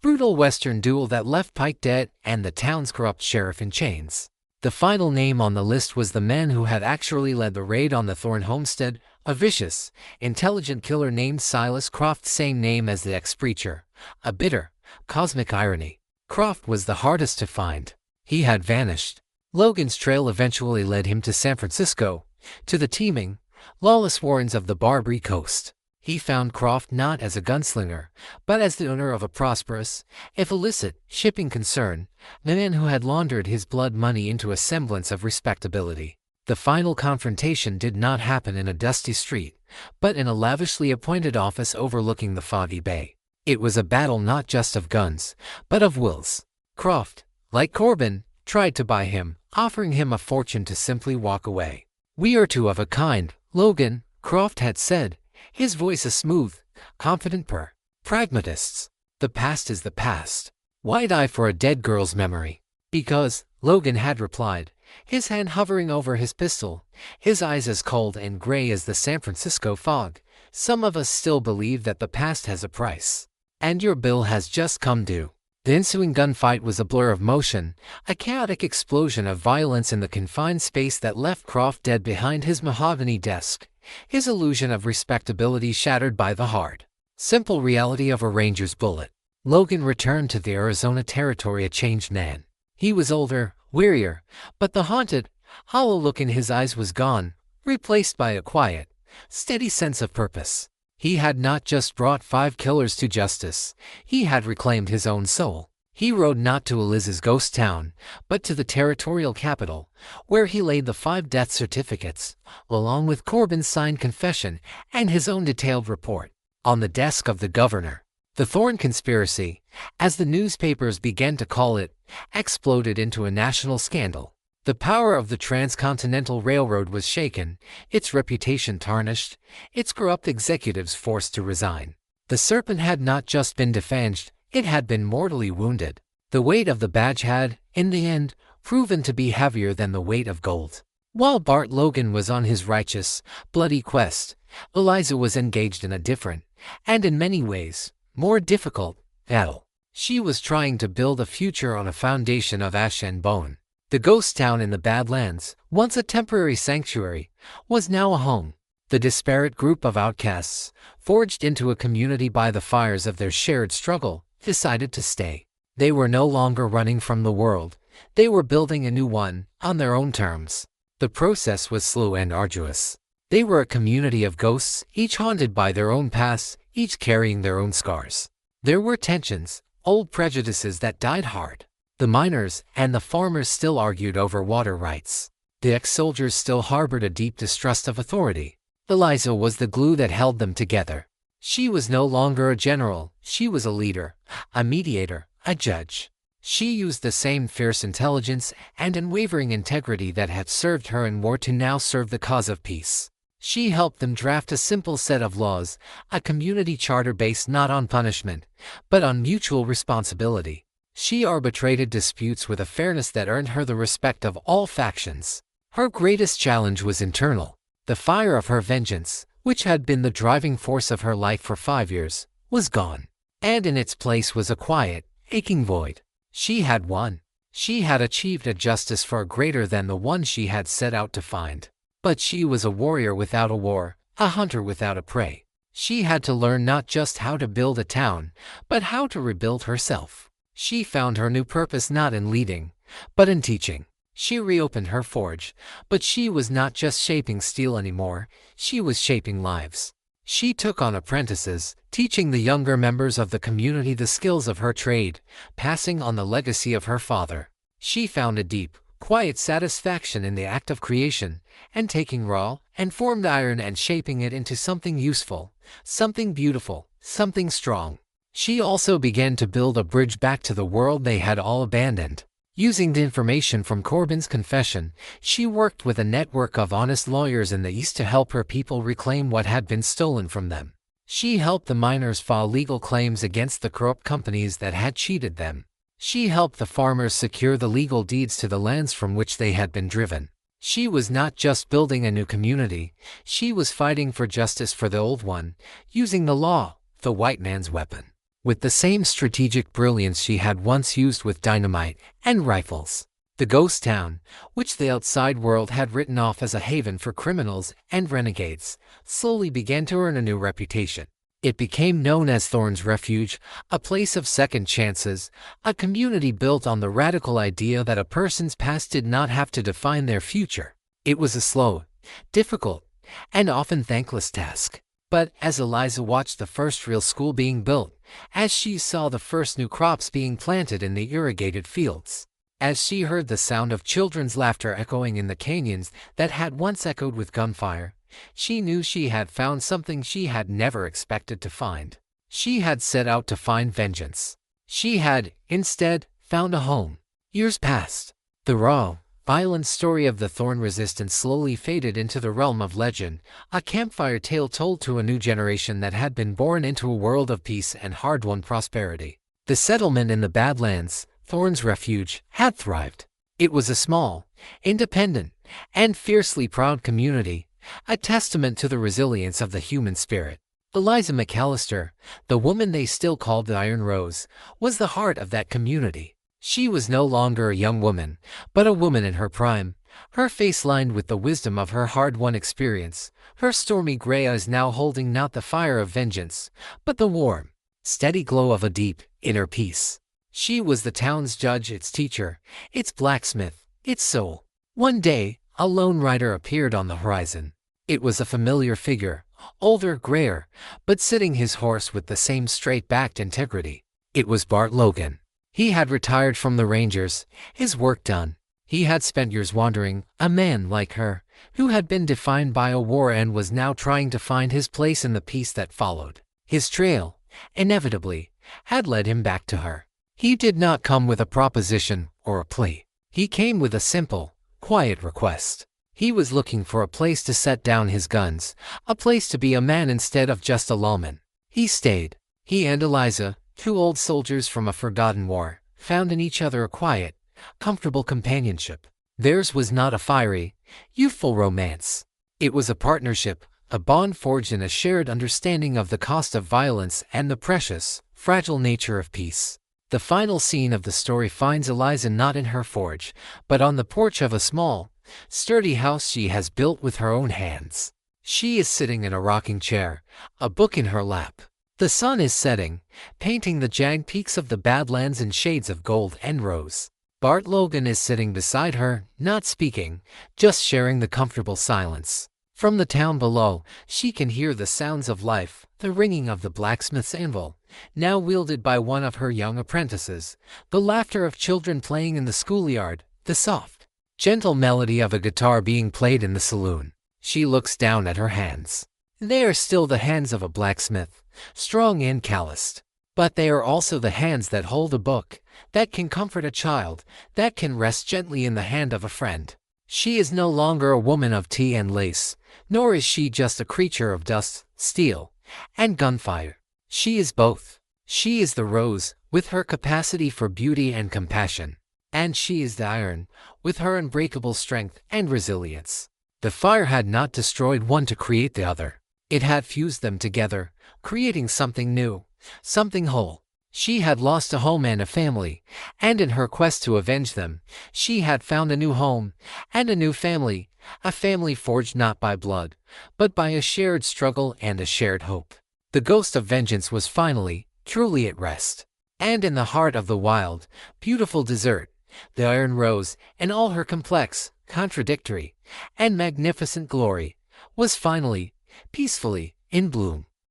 brutal Western duel that left Pike dead and the town's corrupt sheriff in chains. The final name on the list was the man who had actually led the raid on the Thorne homestead, a vicious, intelligent killer named Silas Croft, same name as the ex-preacher. A bitter, cosmic irony. Croft was the hardest to find. He had vanished. Logan's trail eventually led him to San Francisco, to the teeming, lawless warrens of the Barbary Coast. He found Croft not as a gunslinger, but as the owner of a prosperous, if illicit, shipping concern, the man who had laundered his blood money into a semblance of respectability. The final confrontation did not happen in a dusty street, but in a lavishly appointed office overlooking the foggy bay. It was a battle not just of guns, but of wills. Croft, like Corbin, tried to buy him, offering him a fortune to simply walk away. "We are two of a kind, Logan," Croft had said, his voice a smooth, confident purr. "Pragmatists. The past is the past. Why die for a dead girl's memory?" "Because," Logan had replied, his hand hovering over his pistol, his eyes as cold and gray as the San Francisco fog, "some of us still believe that the past has a price. And your bill has just come due." The ensuing gunfight was a blur of motion, a chaotic explosion of violence in the confined space that left Croft dead behind his mahogany desk, his illusion of respectability shattered by the hard, simple reality of a ranger's bullet. Logan returned to the Arizona Territory a changed man. He was older, wearier, but the haunted, hollow look in his eyes was gone, replaced by a quiet, steady sense of purpose. He had not just brought 5 killers to justice, he had reclaimed his own soul. He rode not to Eliz's ghost town, but to the territorial capital, where he laid the 5 death certificates, along with Corbin's signed confession and his own detailed report, on the desk of the governor. The Thorne conspiracy, as the newspapers began to call it, exploded into a national scandal. The power of the Transcontinental Railroad was shaken, its reputation tarnished, its corrupt executives forced to resign. The serpent had not just been defanged, it had been mortally wounded. The weight of the badge had, in the end, proven to be heavier than the weight of gold. While Bart Logan was on his righteous, bloody quest, Eliza was engaged in a different, and in many ways, more difficult, battle. She was trying to build a future on a foundation of ash and bone. The ghost town in the Badlands, once a temporary sanctuary, was now a home. The disparate group of outcasts, forged into a community by the fires of their shared struggle, decided to stay. They were no longer running from the world, they were building a new one, on their own terms. The process was slow and arduous. They were a community of ghosts, each haunted by their own pasts, each carrying their own scars. There were tensions, old prejudices that died hard. The miners and the farmers still argued over water rights. The ex-soldiers still harbored a deep distrust of authority. Eliza was the glue that held them together. She was no longer a general, she was a leader, a mediator, a judge. She used the same fierce intelligence and unwavering integrity that had served her in war to now serve the cause of peace. She helped them draft a simple set of laws, a community charter based not on punishment, but on mutual responsibility. She arbitrated disputes with a fairness that earned her the respect of all factions. Her greatest challenge was internal. The fire of her vengeance, which had been the driving force of her life for 5 years, was gone. And in its place was a quiet, aching void. She had won. She had achieved a justice far greater than the one she had set out to find. But she was a warrior without a war, a hunter without a prey. She had to learn not just how to build a town, but how to rebuild herself. She found her new purpose not in leading, but in teaching. She reopened her forge, but she was not just shaping steel anymore, she was shaping lives. She took on apprentices, teaching the younger members of the community the skills of her trade, passing on the legacy of her father. She found a deep, quiet satisfaction in the act of creation, and taking raw and formed iron and shaping it into something useful, something beautiful, something strong. She also began to build a bridge back to the world they had all abandoned. Using the information from Corbin's confession, she worked with a network of honest lawyers in the East to help her people reclaim what had been stolen from them. She helped the miners file legal claims against the corrupt companies that had cheated them. She helped the farmers secure the legal deeds to the lands from which they had been driven. She was not just building a new community, she was fighting for justice for the old one, using the law, the white man's weapon, with the same strategic brilliance she had once used with dynamite and rifles. The ghost town, which the outside world had written off as a haven for criminals and renegades, slowly began to earn a new reputation. It became known as Thorn's Refuge, a place of second chances, a community built on the radical idea that a person's past did not have to define their future. It was a slow, difficult, and often thankless task. But as Eliza watched the first real school being built, as she saw the first new crops being planted in the irrigated fields, as she heard the sound of children's laughter echoing in the canyons that had once echoed with gunfire, she knew she had found something she had never expected to find. She had set out to find vengeance. She had, instead, found a home. Years passed. The raw, violent story of the Thorn resistance slowly faded into the realm of legend, a campfire tale told to a new generation that had been born into a world of peace and hard-won prosperity. The settlement in the Badlands, Thorn's Refuge, had thrived. It was a small, independent, and fiercely proud community, a testament to the resilience of the human spirit. Eliza McAllister, the woman they still called the Iron Rose, was the heart of that community. She was no longer a young woman, but a woman in her prime, her face lined with the wisdom of her hard-won experience, her stormy gray eyes now holding not the fire of vengeance, but the warm, steady glow of a deep, inner peace. She was the town's judge, its teacher, its blacksmith, its soul. One day, a lone rider appeared on the horizon. It was a familiar figure, older, grayer, but sitting his horse with the same straight-backed integrity. It was Bart Logan. He had retired from the Rangers, his work done. He had spent years wandering, a man like her, who had been defined by a war and was now trying to find his place in the peace that followed. His trail, inevitably, had led him back to her. He did not come with a proposition or a plea. He came with a simple, quiet request. He was looking for a place to set down his guns, a place to be a man instead of just a lawman. He stayed. He and Eliza, two old soldiers from a forgotten war, found in each other a quiet, comfortable companionship. Theirs was not a fiery, youthful romance. It was a partnership, a bond forged in a shared understanding of the cost of violence and the precious, fragile nature of peace. The final scene of the story finds Eliza not in her forge, but on the porch of a small, sturdy house she has built with her own hands. She is sitting in a rocking chair, a book in her lap. The sun is setting, painting the jagged peaks of the Badlands in shades of gold and rose. Bart Logan is sitting beside her, not speaking, just sharing the comfortable silence. From the town below, she can hear the sounds of life, the ringing of the blacksmith's anvil, now wielded by one of her young apprentices, the laughter of children playing in the schoolyard, the soft, gentle melody of a guitar being played in the saloon. She looks down at her hands. They are still the hands of a blacksmith, strong and calloused. But they are also the hands that hold a book, that can comfort a child, that can rest gently in the hand of a friend. She is no longer a woman of tea and lace, nor is she just a creature of dust, steel, and gunfire. She is both. She is the rose, with her capacity for beauty and compassion. And she is the iron, with her unbreakable strength and resilience. The fire had not destroyed one to create the other. It had fused them together, creating something new, something whole. She had lost a home and a family, and in her quest to avenge them, she had found a new home and a new family, a family forged not by blood, but by a shared struggle and a shared hope. The ghost of vengeance was finally, truly at rest. And in the heart of the wild, beautiful desert, the Iron Rose, in all her complex, contradictory, and magnificent glory, was finally, peacefully, In bloom.